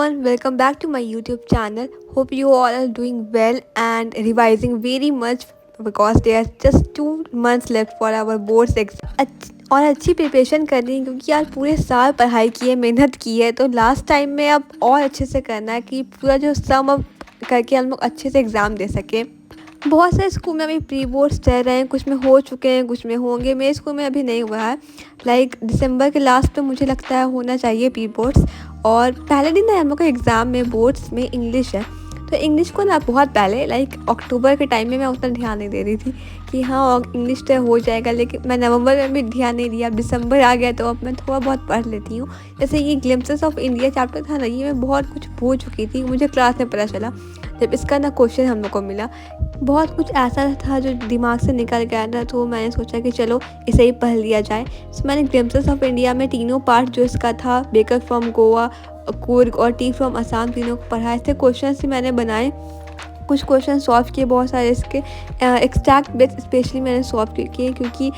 everyone, welcome back to my YouTube channel. Hope you all are doing well and revising very much because there are just 2 months left for our boards exam. और अच्छी preparation करनी है क्योंकि यार पूरे साल पढ़ाई की है, मेहनत की है, तो लास्ट टाइम में अब और अच्छे से करना है कि पूरा जो सम अब करके हम लोग अच्छे से एग्ज़ाम दे सकें। बहुत सारे स्कूल में अभी प्री बोर्ड्स चल रहे हैं, कुछ में हो चुके हैं, कुछ में होंगे। मेरे स्कूल में अभी नहीं हुआ है। दिसंबर के लास्ट पे मुझे लगता है होना चाहिए प्री बोर्ड्स। और पहले दिन है हम लोग का एग्ज़ाम में बोर्ड्स में इंग्लिश है, तो इंग्लिश को ना बहुत पहले अक्टूबर के टाइम में मैं उतना ध्यान नहीं दे रही थी कि हाँ इंग्लिश तो हो जाएगा, लेकिन मैं नवंबर में भी ध्यान नहीं दिया। अब दिसंबर आ गया तो अब मैं थोड़ा बहुत पढ़ लेती हूँ। जैसे ये ग्लिम्पसेस ऑफ इंडिया चैप्टर था ना, ये मैं बहुत कुछ भूल चुकी थी, मुझे क्लास में पता चला जब इसका ना क्वेश्चन हम लोग को मिला। बहुत कुछ ऐसा था जो दिमाग से निकल गया था, तो मैंने सोचा कि चलो इसे ही पढ़ लिया जाए। तो मैंने ग्लिम्पसेस ऑफ इंडिया में तीनों पार्ट जो इसका था, बेकर फ्रॉम गोवा, कूर्ग और टी फ्रॉम असम, तीनों को पढ़ा। ऐसे क्वेश्चन ही मैंने बनाए, कुछ क्वेश्चन सॉल्व किए, बहुत सारे इसके एक्सट्रैक्ट बेस्ड स्पेशली मैंने सॉल्व किए क्योंकि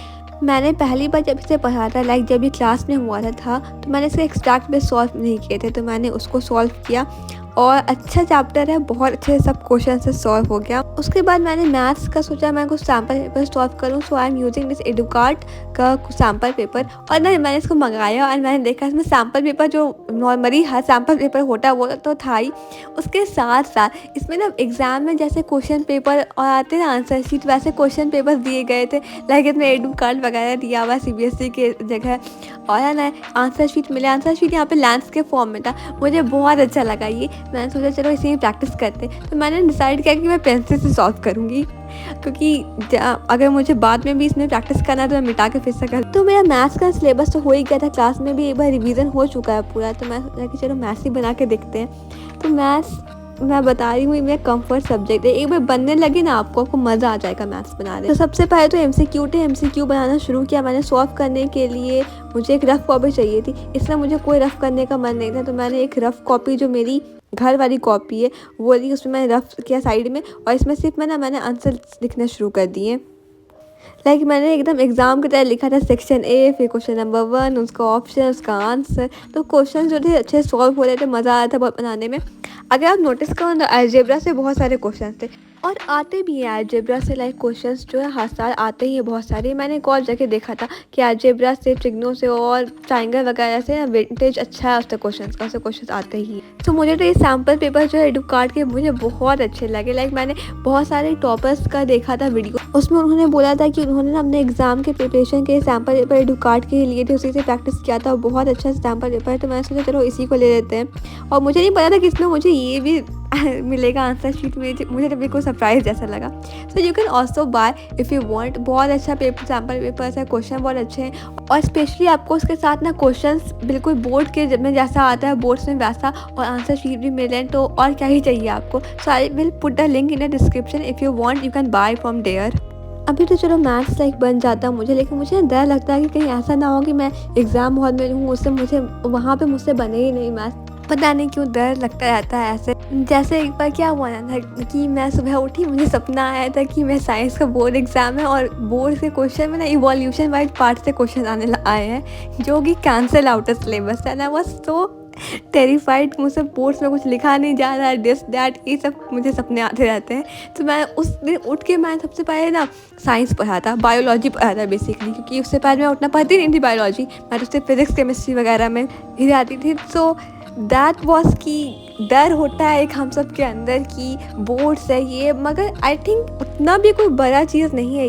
मैंने पहली बार जब इसे पढ़ा था जब ये क्लास में हुआ था तो मैंने इसके एक्सट्रैक्ट बेस्ड सॉल्व नहीं किए थे, तो मैंने उसको सॉल्व किया और अच्छा चैप्टर है, बहुत अच्छे सब क्वेश्चन से सॉल्व हो गया। उसके बाद मैंने मैथ्स का सोचा मैं कुछ सैम्पल पेपर सॉल्व करूँ, सो आई एम यूजिंग दिस एडुकार्ट का सैम्पल पेपर। और मैंने इसको मंगाया और मैंने देखा इसमें सैम्पल पेपर जो नॉर्मली हर सैम्पल पेपर होता है वो तो था ही, उसके साथ साथ इसमें ना एग्ज़ाम में जैसे क्वेश्चन पेपर और आते ना आंसर शीट, वैसे क्वेश्चन पेपर दिए गए थे। इसमें एडुकार्ट वगैरह दिया हुआ CBSE के जगह, और है ना आंसर शीट मिले। आंसर शीट यहाँ पे लैंड्स के फॉर्म में था, मुझे बहुत अच्छा लगा ये। मैंने सोचा चलो इसे ही प्रैक्टिस करते, तो मैंने डिसाइड किया कि मैं पेंसिल से सॉल्व करूँगी क्योंकि अगर मुझे बाद में भी इसमें प्रैक्टिस करना है तो मैं मिटा के फिर से कर। तो मेरा मैथ्स का सिलेबस तो हो ही गया था, क्लास में भी एक बार रिवीजन हो चुका है पूरा, तो मैं सोचा कि चलो मैथ्स ही बना के देखते हैं। तो मैथ्स मैं बता रही हूँ मेरा कंफर्ट सब्जेक्ट है, एक बार बनने लगे ना आपको मज़ा आ जाएगा मैथ्स बनाने। तो सबसे पहले तो MCQ बनाना शुरू किया मैंने। सॉल्व करने के लिए मुझे एक रफ़ कॉपी चाहिए थी, इसलिए मुझे कोई रफ़ करने का मन नहीं था, तो मैंने एक रफ़ कॉपी जो मेरी घर वाली कॉपी है वो ली, उसमें मैंने रफ़ किया साइड में, और इसमें सिर्फ मैंने आंसर लिखने शुरू कर दिए। मैंने एकदम एग्ज़ाम की तरह लिखा था, सेक्शन A, फिर क्वेश्चन नंबर 1, उसका ऑप्शन, उसका आंसर। तो क्वेश्चन जो थे अच्छे सॉल्व हो रहे थे, मज़ा आया था बहुत बनाने में। अगर आप नोटिस करो तो अलजेब्रा से बहुत सारे क्वेश्चन थे और आते भी हैं अलजेब्रा से क्वेश्चंस जो है हर साल आते ही है बहुत सारे। मैंने एक और जगह देखा था कि अलजेब्रा से, ट्रिग्नो से और ट्राइंगल वगैरह से वेटेज अच्छा है उसका क्वेश्चन आते ही। तो मुझे तो ये सैम्पल पेपर जो है एडुकार्ट के मुझे बहुत अच्छे लगे। मैंने बहुत सारे टॉपर्स का देखा था वीडियो, उसमें उन्होंने बोला था कि उन्होंने अपने एग्ज़ाम के प्रिपरेशन के सैम्पल पेपर एडुकार्ट के लिए थे, उसी से प्रैक्टिस किया था, बहुत अच्छा सैम्पल पेपर है। तो मैंने सोचा चलो इसी को ले लेते हैं, और मुझे नहीं पता था कि इसमें मुझे ये भी मिलेगा आंसर शीट में, मुझे तो बिल्कुल सरप्राइज जैसा लगा। So you can also buy if you want. बहुत अच्छा पेपर सैम्पल पेपर्स है, क्वेश्चन बहुत अच्छे हैं, और स्पेशली आपको उसके साथ ना क्वेश्चंस बिल्कुल बोर्ड के में जैसा आता है बोर्ड्स में वैसा, और आंसर शीट भी मिले, तो और क्या ही चाहिए आपको। So I will put the link in the description, if you want you can buy from there. अभी तो चलो मैथ्स बन जाता मुझे, लेकिन मुझे डर लगता है कि कहीं ऐसा ना हो कि मैं एग्ज़ाम हॉल में हूँ, उससे मुझे वहाँ पे मुझसे बने ही नहीं मैथ्स। पता नहीं क्यों डर लगता रहता है ऐसे। जैसे एक बार क्या हुआ था कि मैं सुबह उठी, मुझे सपना आया था कि मैं साइंस का बोर्ड एग्ज़ाम है और बोर्ड के क्वेश्चन में ना इवोल्यूशन वाइज पार्ट से क्वेश्चन आए हैं जो कि कैंसिल आउट ऑफ सिलेबस है ना। बस तो टेरिफाइड, मुझसे बोर्ड्स में कुछ लिखा नहीं जा रहा है, दिस दैट, ये सब मुझे सपने आते रहते हैं। तो मैं उस दिन उठ के मैं सबसे पहले ना साइंस पढ़ा था, बायोलॉजी पढ़ा था बेसिकली, क्योंकि उससे पहले मैं उतना पढ़ती नहीं थी बायोलॉजी, मैं तो सिर्फ फिजिक्स केमिस्ट्री वगैरह में ही जाती थी। सो दैट वॉज कि डर होता है एक हम सब के अंदर कि बोर्ड्स है ये, मगर आई थिंक उतना भी कोई बड़ा चीज़ नहीं है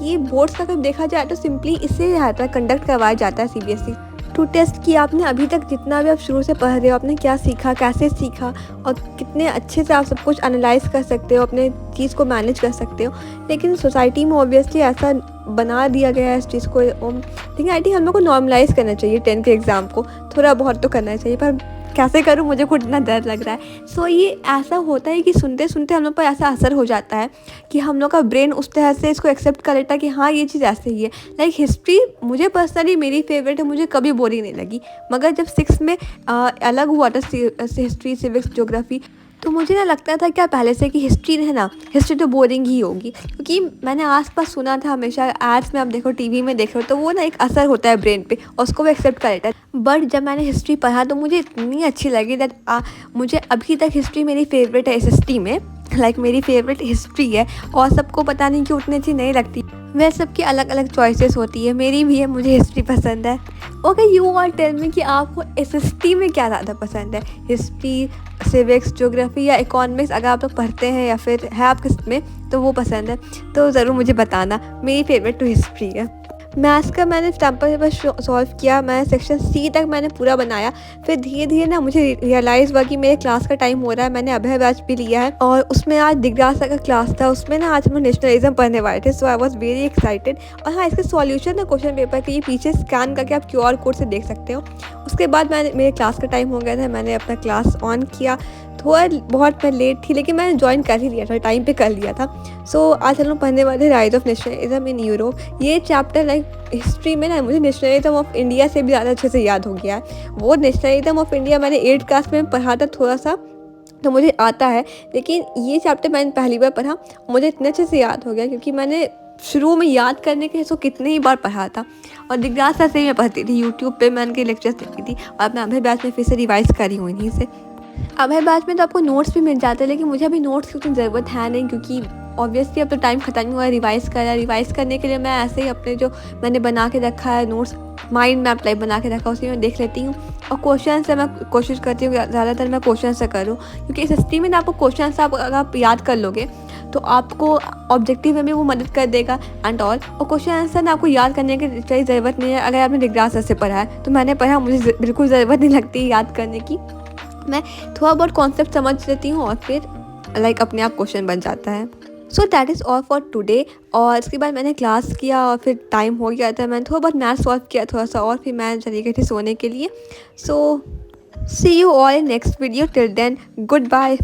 ये बोर्ड्स का अगर देखा जाए तो सिंपली इससे आता है, कंडक्ट करवाया जाता है CBSE टू टेस्ट कि आपने अभी तक जितना भी आप शुरू से पढ़ रहे हो आपने क्या सीखा, कैसे सीखा, और कितने अच्छे से आप सब कुछ एनालाइज कर सकते हो, अपने चीज़ को मैनेज कर सकते हो। लेकिन सोसाइटी में ऑब्वियसली ऐसा बना दिया गया है इस चीज़ को, लेकिन आई थिंक हम लोग को नॉर्मलाइज करना चाहिए 10th के एग्ज़ाम को, थोड़ा बहुत तो करना चाहिए, पर कैसे करूँ मुझे खुद इतना डर लग रहा है। सो ये ऐसा होता है कि सुनते सुनते हम लोग पर ऐसा असर हो जाता है कि हम लोग का ब्रेन उस तरह से इसको एक्सेप्ट कर लेता है कि हाँ ये चीज़ ऐसे ही है। हिस्ट्री मुझे पर्सनली मेरी फेवरेट है, मुझे कभी बोरिंग नहीं लगी, मगर जब 6th में अलग हुआ था हिस्ट्री, सिविक्स, ज्योग्राफी, तो मुझे ना लगता था क्या पहले से कि हिस्ट्री है ना, हिस्ट्री तो बोरिंग ही होगी, क्योंकि मैंने आस-पास सुना था हमेशा एड्स में, आप देखो टीवी में देख रहे हो तो वो ना एक असर होता है ब्रेन पे और उसको वो एक्सेप्ट कर लेता है। बट जब मैंने हिस्ट्री पढ़ा तो मुझे इतनी अच्छी लगी दैट मुझे अभी तक हिस्ट्री मेरी फेवरेट है एसएसटी में। मेरी फेवरेट हिस्ट्री है और सबको पता नहीं क्यों उतनी अच्छी नहीं लगती। वह सबकी अलग अलग चॉइसेस होती है, मेरी भी है, मुझे हिस्ट्री पसंद है। Okay, you all tell me कि आपको एसएसटी में क्या ज़्यादा पसंद है, history, civics, geography or economics? अगर आप लोग पढ़ते हैं या फिर है आप किस में तो वो पसंद है तो ज़रूर मुझे बताना। मेरी फेवरेट तो हिस्ट्री है। मैथ्स का मैंने सैम्पल पेपर सॉल्व किया, मैं सेक्शन सी तक मैंने पूरा बनाया। फिर धीरे धीरे ना मुझे रियलाइज़ हुआ कि मेरे क्लास का टाइम हो रहा है। मैंने अभय बैच भी लिया है और उसमें आज दिग्राज सर का क्लास था। उसमें ना आज हम नेशनलिज्म पढ़ने वाले थे, सो आई वॉज वेरी एक्साइटेड। और हाँ, इसके सॉल्यूशन ना क्वेश्चन पेपर के ये पीछे स्कैन करके आप QR कोड से देख सकते हो। उसके बाद मेरे क्लास का टाइम हो गया था, मैंने अपना क्लास ऑन किया। थोड़ा बहुत मैं लेट थी लेकिन मैंने ज्वाइन कर ही लिया था, टाइम पे कर लिया था। सो आज हम लोग पढ़ने वाले rise of nationalism in Europe. ये चैप्टर हिस्ट्री में ना मुझे नेशनलिज्म ऑफ इंडिया से भी ज़्यादा अच्छे से याद हो गया है। वो नेशनलिज्म ऑफ इंडिया मैंने 8th क्लास में पढ़ा था थोड़ा सा, तो मुझे आता है, लेकिन ये चैप्टर मैंने पहली बार पढ़ा, मुझे इतने अच्छे से याद हो गया क्योंकि मैंने शुरू में याद करने के इसको कितनी ही बार पढ़ा था। और दिग्राज सर से ही मैं पढ़ती थी, यूट्यूब पे मैं उनके लेक्चर्स देखती थी और मैं अभय बैच में फिर से रिवाइज़ करी हूँ इन्हीं से। अभय बैच में तो आपको नोट्स भी मिल जाते हैं, लेकिन मुझे अभी नोट्स की उतनी ज़रूरत है नहीं क्योंकि ऑब्वियसली अब तो टाइम ख़त्म हुआ है रिवाइज़ करने के लिए मैं ऐसे ही अपने जो मैंने बना के रखा है नोट्स, माइंड मैप टाइप बना के रखा है, उसी में देख लेती हूँ। और क्वेश्चन से मैं कोशिश करती हूँ ज़्यादातर मैं क्वेश्चन से करूँ, क्योंकि इस हिस्ट्री में ना आपको क्वेश्चन से अगर आप याद कर लोगे तो आपको ऑब्जेक्टिव में भी वो मदद कर देगा एंड ऑल। और क्वेश्चन आंसर ना आपको याद करने की ज़रूरत नहीं है अगर आपने दिग्राज सर से पढ़ा है। तो मैंने पढ़ा, मुझे बिल्कुल ज़रूरत नहीं लगती याद करने की, मैं थोड़ा बहुत कॉन्सेप्ट समझ लेती हूँ और फिर अपने आप क्वेश्चन बन जाता है। So that is all for today. और इसके बाद मैंने क्लास किया और फिर टाइम हो गया था, मैंने थोड़ा बहुत मैथ सॉल्व किया थोड़ा सा और फिर मैं चली गई थी सोने के लिए। So see you all in next video, till then good bye.